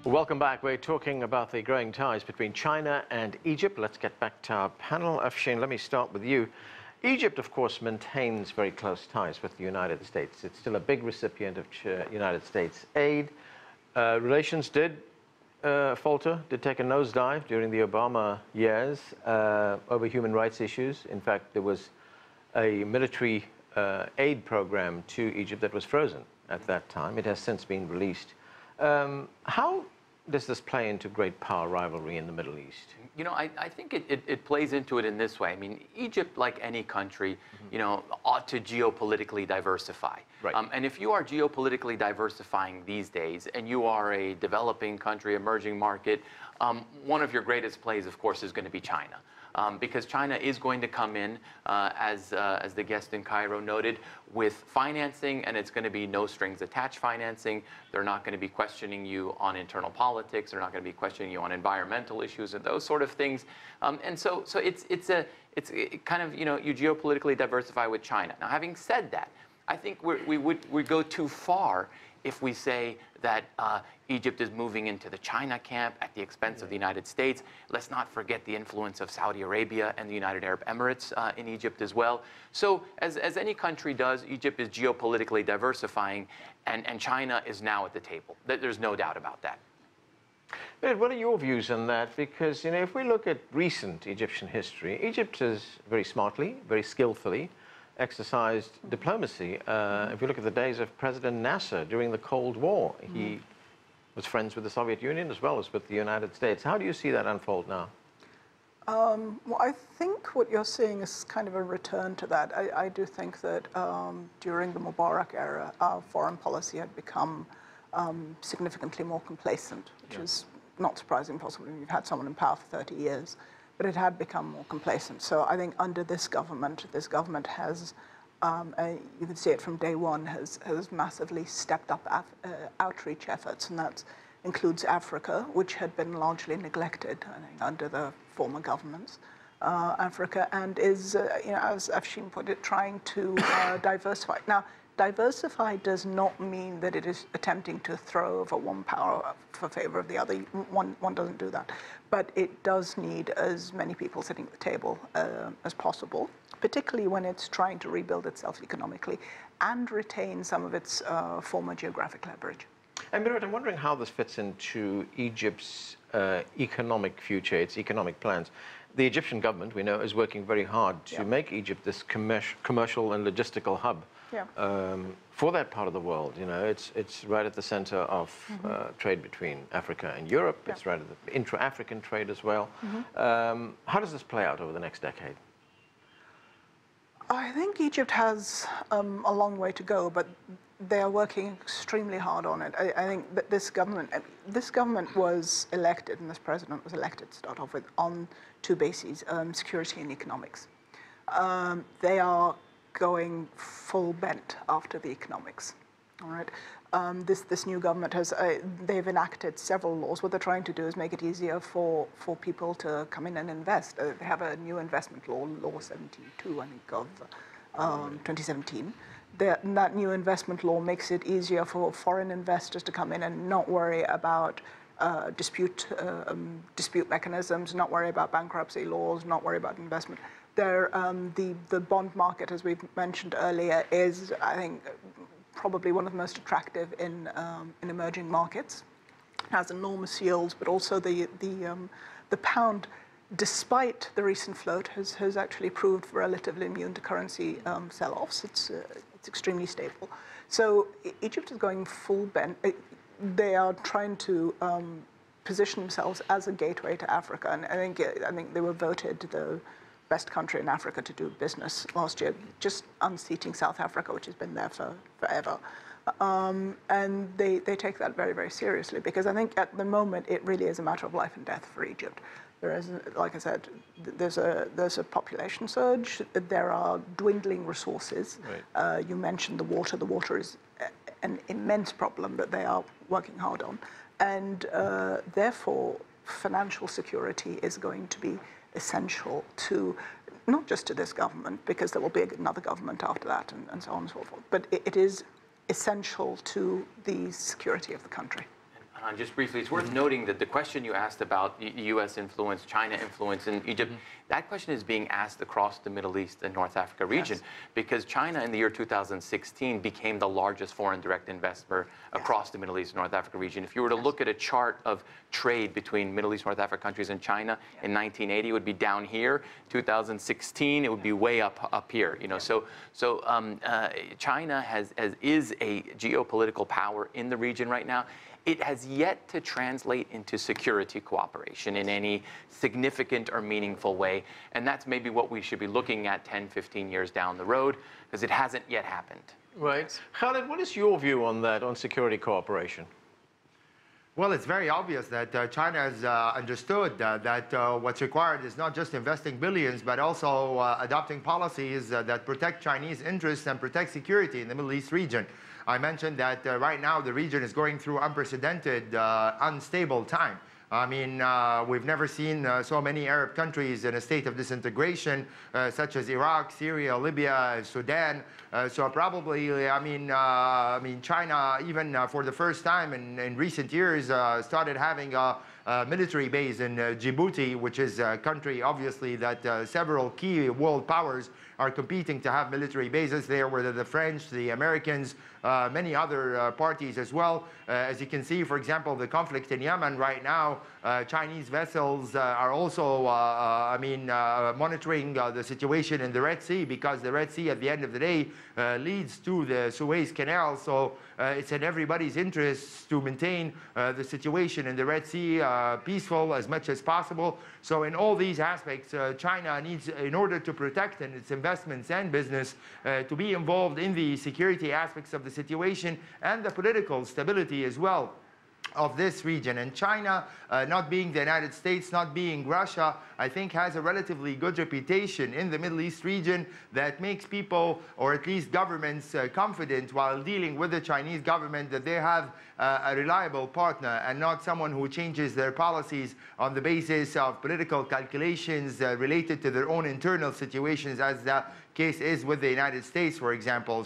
Welcome back. We're talking about the growing ties between China and Egypt. Let's get back to our panel. Afshin, let me start with you. Egypt, of course, maintains very close ties with the United States. It's still a big recipient of United States aid. Relations did falter, did take a nosedive during the Obama years over human rights issues. In fact, there was a military aid program to Egypt that was frozen at that time. It has since been released. How does this play into great power rivalry in the Middle East? You know, I think it plays into it in this way. I mean, Egypt, like any country, you know, ought to geopolitically diversify. Right. And if you are geopolitically diversifying these days, and you are a developing country, emerging market, one of your greatest plays, of course, is going to be China. Because China is going to come in, as the guest in Cairo noted, with financing, and it's going to be no strings attached financing. They're not going to be questioning you on internal politics. They're not going to be questioning you on environmental issues and those sort of things. And so it's kind of, you know, you geopolitically diversify with China. Now, having said that, I think we go too far if we say that Egypt is moving into the China camp at the expense of the United States. Let's not forget the influence of Saudi Arabia and the United Arab Emirates in Egypt as well. So as any country does, Egypt is geopolitically diversifying, and China is now at the table. There's no doubt about that. Mirette, what are your views on that? Because, you know, if we look at recent Egyptian history, Egypt has very smartly, very skillfully exercised diplomacy. If you look at the days of President Nasser during the Cold War, he was friends with the Soviet Union as well as with the United States. How do you see that unfold now? Well, I think what you're seeing is kind of a return to that. I do think that during the Mubarak era, our foreign policy had become significantly more complacent, which is not surprising, possibly when you've had someone in power for 30 years. But it had become more complacent. So I think under this government has, you can see it from day one, has massively stepped up outreach efforts, and that includes Africa, which had been largely neglected, I think, under the former governments. Africa, and is, you know, as Afshin put it, trying to diversify. Now, diversify does not mean that it is attempting to throw over one power for favor of the other. One doesn't do that. But it does need as many people sitting at the table as possible, particularly when it's trying to rebuild itself economically and retain some of its former geographic leverage. And Mirette, I'm wondering how this fits into Egypt's economic future, its economic plans. The Egyptian government, we know, is working very hard to make Egypt this commercial and logistical hub. For that part of the world. You know, it's right at the center of trade between Africa and Europe. It's right at the intra-African trade as well. How does this play out over the next decade? I think Egypt has a long way to go, but they are working extremely hard on it. I think that this government was elected, and this president was elected to start off with, on two bases, security and economics. They are going full bent after the economics. All right. This new government has they've enacted several laws. What they're trying to do is make it easier for people to come in and invest. They have a new investment law, Law 72, I think, of 2017. That new investment law makes it easier for foreign investors to come in and not worry about dispute mechanisms, not worry about bankruptcy laws, not worry about investment. The bond market, as we've mentioned earlier, is, I think, probably one of the most attractive in emerging markets. It has enormous yields, but also the pound, despite the recent float, has actually proved relatively immune to currency sell-offs. It's extremely stable. So Egypt is going full bent. They are trying to position themselves as a gateway to Africa, and I think they were voted the best country in Africa to do business last year, just unseating South Africa, which has been there for forever. And they take that very, very seriously, because I think at the moment it really is a matter of life and death for Egypt. There is, like I said, there's a population surge. There are dwindling resources. Right. You mentioned the water. The water is an immense problem that they are working hard on, and therefore financial security is going to be essential to, not just to this government, because there will be another government after that, and so on and so forth, but it is essential to the security of the country. Just briefly, it's worth noting that the question you asked about U.S. influence, China influence in Egypt, that question is being asked across the Middle East and North Africa region, because China in the year 2016 became the largest foreign direct investor across the Middle East and North Africa region. If you were to look at a chart of trade between Middle East, North Africa countries and China in 1980, it would be down here. 2016, it would be way up here. You know, so China is a geopolitical power in the region right now. It has yet to translate into security cooperation in any significant or meaningful way. And that's maybe what we should be looking at 10, 15 years down the road, because it hasn't yet happened. Right. Khaled, what is your view on that, on security cooperation? Well, it's very obvious that China has understood that what's required is not just investing billions, but also adopting policies that protect Chinese interests and protect security in the Middle East region. I mentioned that right now the region is going through unprecedented, unstable time. I mean, we've never seen so many Arab countries in a state of disintegration, such as Iraq, Syria, Libya, Sudan. So probably, I mean, China, even for the first time in recent years, started having a military base in Djibouti, which is a country, obviously, that several key world powers are competing to have military bases there, whether the French, the Americans, many other parties as well. As you can see, for example, the conflict in Yemen right now, Chinese vessels are also, monitoring the situation in the Red Sea, because the Red Sea, at the end of the day, leads to the Suez Canal. So it's in everybody's interest to maintain the situation in the Red Sea peaceful as much as possible. So in all these aspects, China needs, in order to protect its investments and business, to be involved in the security aspects of the situation and the political stability as well of this region. And China, not being the United States, not being Russia, I think has a relatively good reputation in the Middle East region that makes people, or at least governments, confident while dealing with the Chinese government that they have a reliable partner and not someone who changes their policies on the basis of political calculations related to their own internal situations, as the case is with the United States, for example.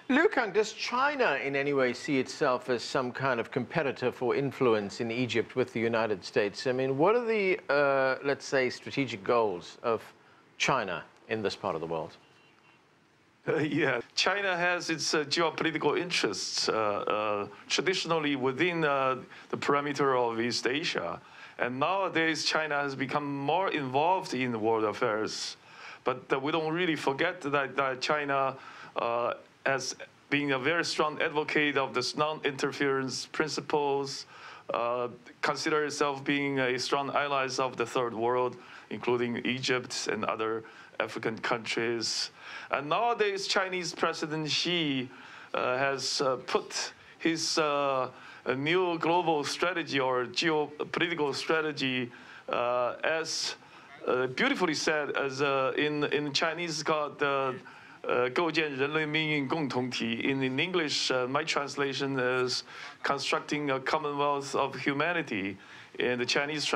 Liu Kang, does China in any way see itself as some kind of competitor for influence in Egypt with the United States? I mean, what are the, let's say, strategic goals of China in this part of the world? Yeah, China has its geopolitical interests traditionally within the perimeter of East Asia. And nowadays, China has become more involved in the world affairs. But we don't really forget that China as being a very strong advocate of this non-interference principles, consider itself being a strong ally of the third world, including Egypt and other African countries. And nowadays, Chinese President Xi has put his new global strategy or geopolitical strategy as beautifully said, as in Chinese called 构建人类命运共同体. In English, my translation is constructing a commonwealth of humanity. And the Chinese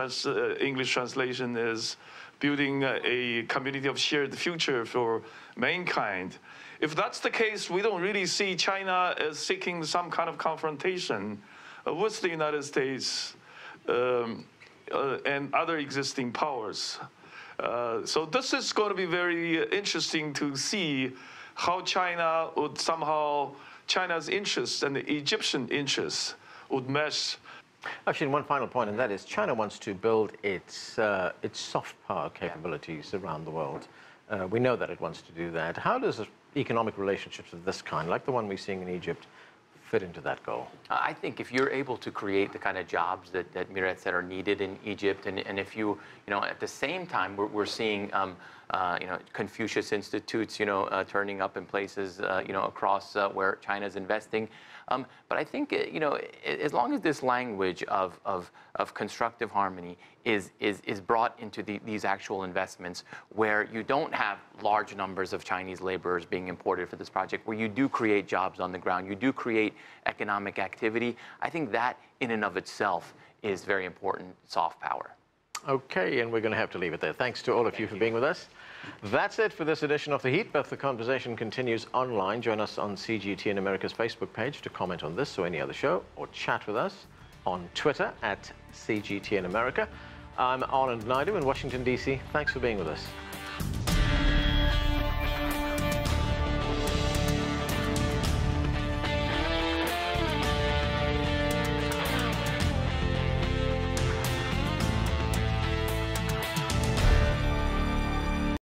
English translation is building a community of shared future for mankind. If that's the case, we don't really see China as seeking some kind of confrontation with the United States and other existing powers. So this is going to be very interesting to see how China would somehow, China's interests and the Egyptian interests would mesh. Actually, one final point, and that is China wants to build its soft power capabilities around the world. We know that it wants to do that. How does economic relationships of this kind, like the one we're seeing in Egypt, fit into that goal? I think if you're able to create the kind of jobs that Mirette said are needed in Egypt, and if you know, at the same time, we're seeing, Confucius institutes, turning up in places, across where China's investing. But I think, as long as this language of constructive harmony is brought into these actual investments, where you don't have large numbers of Chinese laborers being imported for this project, where you do create jobs on the ground, you do create economic activity, I think that in and of itself is very important soft power. Okay, and we're going to have to leave it there. Thanks to all of you for being with us. That's it for this edition of The Heat, but the conversation continues online. Join us on CGTN America's Facebook page to comment on this or any other show, or chat with us on Twitter at CGTN America. I'm Anand Naidu in Washington, D.C. Thanks for being with us.